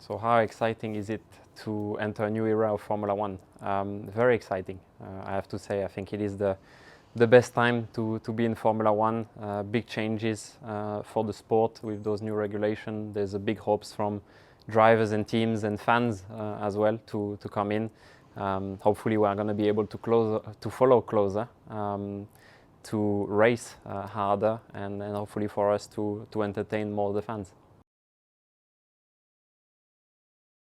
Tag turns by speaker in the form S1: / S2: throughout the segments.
S1: So how exciting is it to enter a new era of Formula One? Very exciting, I have to say. I think it is the best time to be in Formula One. Big changes for the sport with those new regulations. There's a big hopes from drivers and teams and fans as well to come in. Hopefully we are going to be able to follow closer, to race harder, and hopefully for us to entertain more of the fans.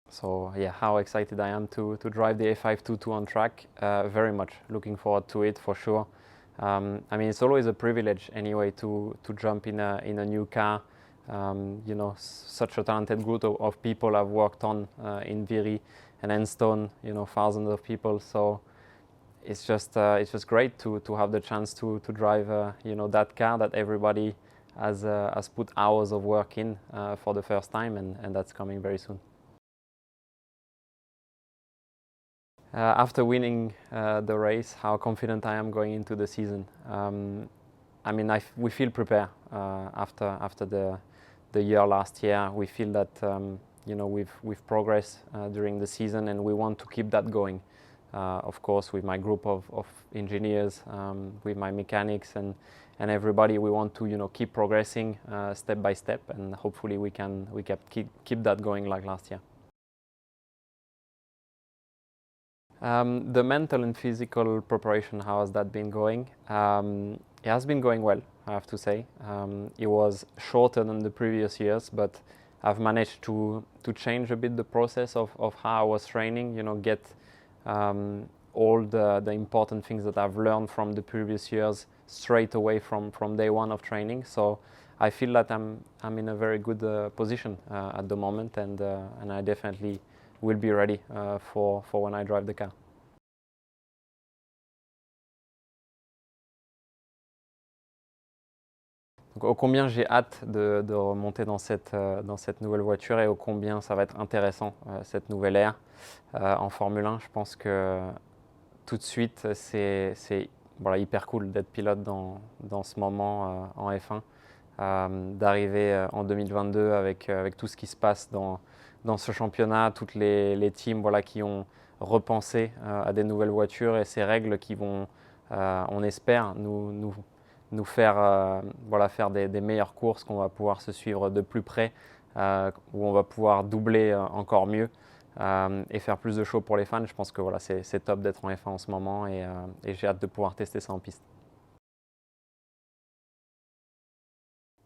S1: So yeah, how excited I am to drive the A522 on track. Very much looking forward to it for sure. I mean, it's always a privilege anyway to jump in a new car. You know, such a talented group of people I've worked on in Viry and Enstone. You know, thousands of people. So it's just great to have the chance to drive you know, that car that everybody has put hours of work in for the first time, and that's coming very soon. After winning the race, how confident I am going into the season. I mean, we feel prepared after the year last year. We feel that you know, we've progressed during the season, and we want to keep that going. Of course, with my group of engineers, with my mechanics and everybody, we want to, you know, keep progressing step by step, and hopefully we can keep that going like last year. The mental and physical preparation, how has that been going? It has been going well, I have to say. It was shorter than the previous years, but I've managed to change a bit the process of how I was training, you know, get all the important things that I've learned from the previous years straight away from day one of training. So I feel that I'm in a very good position at the moment, and I definitely will be ready for when I drive the car. Donc, ô combien j'ai hâte de remonter dans cette nouvelle voiture, et ô combien ça va être intéressant cette nouvelle ère en Formule 1. Je pense que tout de suite c'est voilà, hyper cool d'être pilote dans ce moment en F1, d'arriver en 2022 avec tout ce qui se passe dans ce championnat, toutes les teams, voilà, qui ont repensé à des nouvelles voitures et ces règles qui vont, on espère, nous faire, voilà, faire des meilleures courses, qu'on va pouvoir se suivre de plus près, où on va pouvoir doubler encore mieux et faire plus de show pour les fans. Je pense que voilà, c'est top d'être en F1 en ce moment, et j'ai hâte de pouvoir tester ça en piste.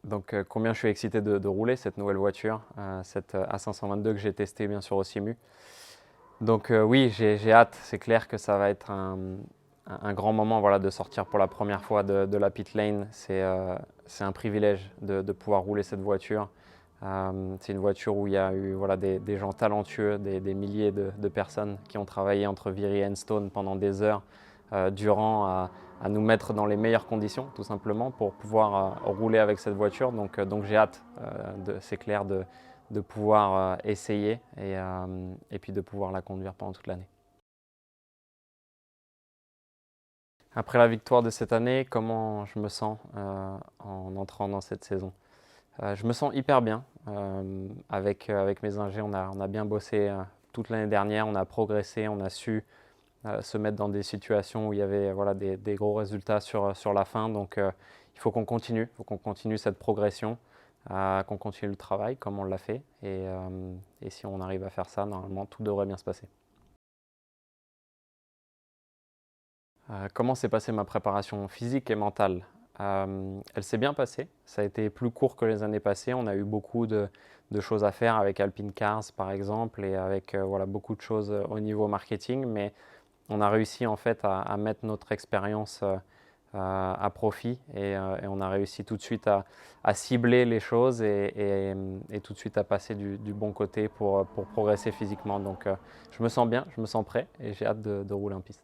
S1: Donc combien je suis excité de rouler cette nouvelle voiture, cette A522 que j'ai testée bien sûr au Simu. Donc oui, j'ai hâte. C'est clair que ça va être un grand moment, voilà, de sortir pour la première fois de la pit lane. C'est un privilège de pouvoir rouler cette voiture. C'est une voiture où il y a eu, voilà, des gens talentueux, des milliers de personnes qui ont travaillé entre Viry et Enstone pendant des heures durant à nous mettre dans les meilleures conditions, tout simplement, pour pouvoir rouler avec cette voiture. Donc j'ai hâte, c'est clair, de pouvoir essayer et puis de pouvoir la conduire pendant toute l'année. Après la victoire de cette année, comment je me sens en entrant dans cette saison? Je me sens hyper bien. Avec mes ingés, on a bien bossé toute l'année dernière, on a progressé, on a su se mettre dans des situations où il y avait, voilà, des gros résultats sur la fin. Donc il faut qu'on continue cette progression, qu'on continue le travail comme on l'a fait. Et si on arrive à faire ça, normalement tout devrait bien se passer. Comment s'est passée ma préparation physique et mentale? Elle s'est bien passée. Ça a été plus court que les années passées. On a eu beaucoup de choses à faire avec Alpine Cars par exemple, et avec voilà, beaucoup de choses au niveau marketing. Mais on a réussi en fait à mettre notre expérience à profit, et on a réussi tout de suite à cibler les choses et tout de suite à passer du bon côté pour progresser physiquement. Donc je me sens bien, je me sens prêt, et j'ai hâte de rouler en piste.